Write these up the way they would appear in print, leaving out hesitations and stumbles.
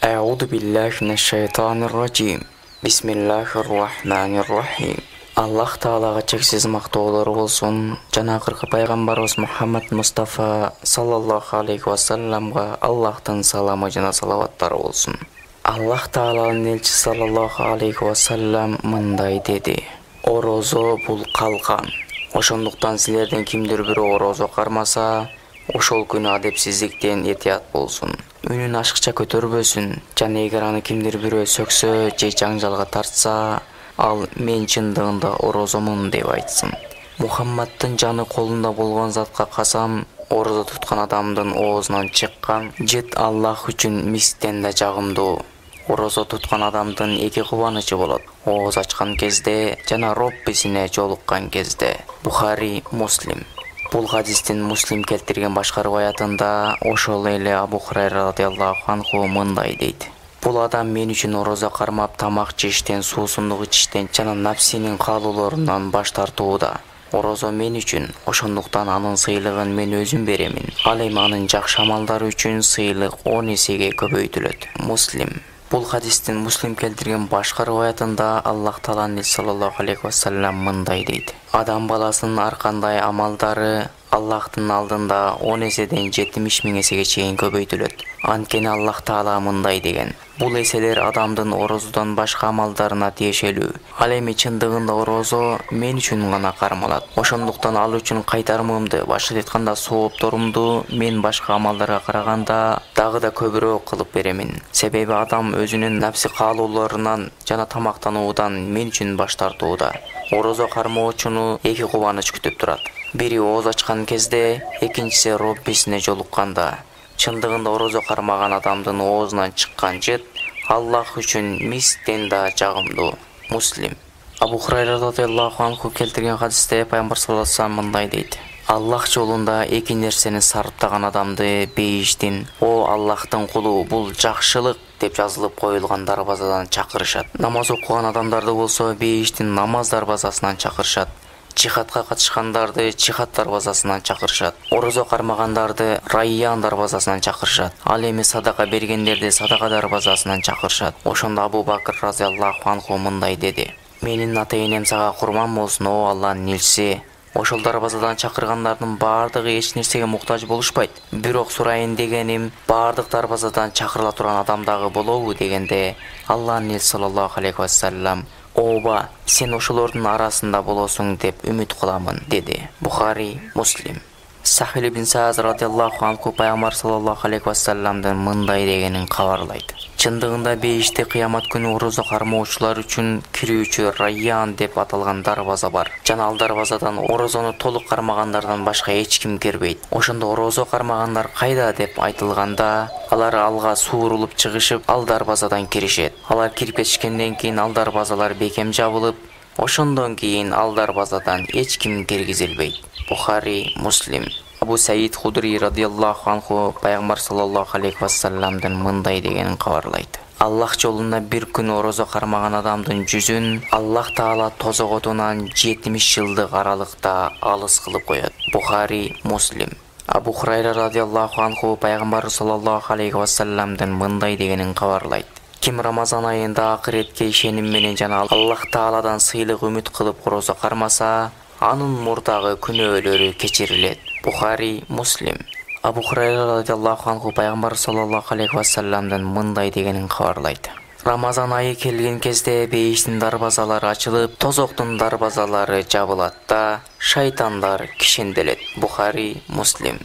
Euzu billahi mineşşeytanirracim. Bismillahirrahmanirrahim. Allah Taalaga çeksiz maqtoolor bolsun. Jana kırkı Peygamberimiz Muhammed Mustafa sallallahu aleyhi ve sellem'ga Allah'tan salamı jana salavatlar bolsun. Allah Taala'nın elçisi sallallahu aleyhi ve sellem mınday dedi: Orozo bul kalkan. Oşonduktan sizlerden kimdir biri orozo karmasa, oşol günü adepsizlikten etiyat bolsun. Үнүн ашыкча көтөрбөсүн. Жана эгер аны кимдир бирөө сөксө же жаңжалга тартса, ал мен чындыгында орозомун деп айтсын. Мухаммадтын жаны колунда болгон затка касам, орозо туткан адамдын оозунан чыккан жет Аллах үчүн мистен да жагымдуу. Орозо туткан адамдын эки кубанычы болот: ооз ачкан кезде жана Роббисине жолуккан кезде. Бухари, Муслим. Бул хадистин Муслим келтирген башка риваятында ошол эле Абу Хурайра радиаллаху анху мындай дейт: Бул адам мен үчүн орозо кармап, тамак жештен, суусундук ичиштен жана напсинин каалоолорунан баш тартууда. Орозо мен үчүн, ошондуктан анын сыйлыгын мен өзүм беремин. Ал эми анын жакшы амалдары үчүн сыйлык 10 эсеге көбөйтүлөт. Муслим. Бул хадистин Муслим келтирген башка риваятында Аллах Тааланын саллаллаху алейхи ва саллям мындай дейт: Адам баласынын ар кандай амалдары Аллахтын алдында 10 эседен 70.000 эсеге чейин көбөйтүлөт. Анткени Аллах Таала мындай деген: Бул эселер адамдын орозодон башка амалдарына тиешелүү. Ал эми чындыгында орозо мен үчүн гана кармалат. Ошондуктан ал үчүн кайтарымымды, башка айтканда соопторумду мен башка амалдарга караганда дагы да көбүрөөк кылып беремин. Себеби адам өзүнүн напси каалоолорунан жана тамактануудан мен үчүн баш тартууда. Орозо кармоочуну эки кубаныч күтүп турат. Бири ооз ачкан кезде, экинчиси Роббисине жолукканда. Чындыгында орозо кармаган адамдын оозунан чыккан жет Аллах үчүн мистен да жагымдуу. Муслим. Абу Хурайра радиаллаху анху келтирген хадисте Пайгамбар саллаллаху алейхи ва саллям мындай дейт: Аллах жолунда эки нерсени сарптаган адамды бейиштин, о Аллахтын кулу, бул жакшылык деп жазылып коюлган дарбазадан чакырышат. Намаз окуган адамдарды болсо бейиштин намаз дарбазасынан чакырышат. Чихатка катышкандарды чихат дарбазасынан чакырышат. Орозо кармагандарды Райян дарбазасынан чакырышат. Ал эми садака бергендерди садака дарбазасынан чакырышат. Ошондо Абу Бакр разияллаху анху мындай деди: Менин ата-энем сага курман болсун, о Алланын элчиси. Ошол дарбазадан чакыргандардын баардыгы эч нерсеге муктаж болушпайт. Бирок сурайын дегеним, баардык дарбазадан чакырыла турган адам дагы болобу дегенде, Алланын элчиси саллаллаху алейхи ва саллям: Ооба, сен ошолордун арасында болосуң деп үмүт кыламын, деди. Бухари, Муслим. Сахил ибн Саъд радиаллаху анху Пайгамбар саллаллаху алейхи ва салламдын мындай дегенин кабарлайт: Чындыгында бейиште кыямат күнү орозо кармоочулар үчүн кирүүчү Райян деп аталган дарбаза бар. Жана ал дарбазадан орозону толук кармагандардан башка эч ким кирбейт. Ошондо орозо кармагандар кайда деп айтылганда, алар алга суурулуп чыгышып, ал дарбазадан киришет. Алар кирип кетишкенден кийин ал дарбазалар бекем жабылып, ошондон кийин ал дарбазадан эч ким киргизилбейт. Бухари, Муслим. Абу Саид Худри радиаллаху анху Пайгамбар саллаллаху алейхи ва салламдын мындай дегенин кабарлайт: Аллах жолунда бир күн орозо кармаган адамдын жүзүн Аллах Таала тозоготунан 70 жылдык аралыкта алыс кылып коет. Бухари, Муслим. Абу Хурайра радиаллаху анху Пайгамбар саллаллаху алейхи ва салламдын мындай дегенин кабарлайт: Ким Рамазан айында акыретке ишеним менен жана Аллах Тааладан сыйлык үмүт кылып орозо кармаса, анын мурдагы күнөөлөрү кечирилет. Бухари, Муслим. Абу Хурайра радиаллаху анху Пайгамбар саллаллаху алейхи ва салламдын мындай дегенин кабарлайт: Рамазан айы келген кезде бейиштин дарбазалары ачылып, тозоктун дарбазалары жабылат да шайтандар кишенделет. Бухари, Муслим.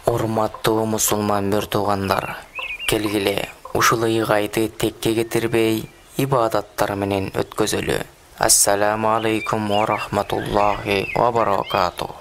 Урматтуу мусулман бир туугандар, келгиле ушул ыйгайды текке кетирбей, ибадаттар менен өткөзөлү. Ассаламу алейкум ва рахматуллахи ва баракатух.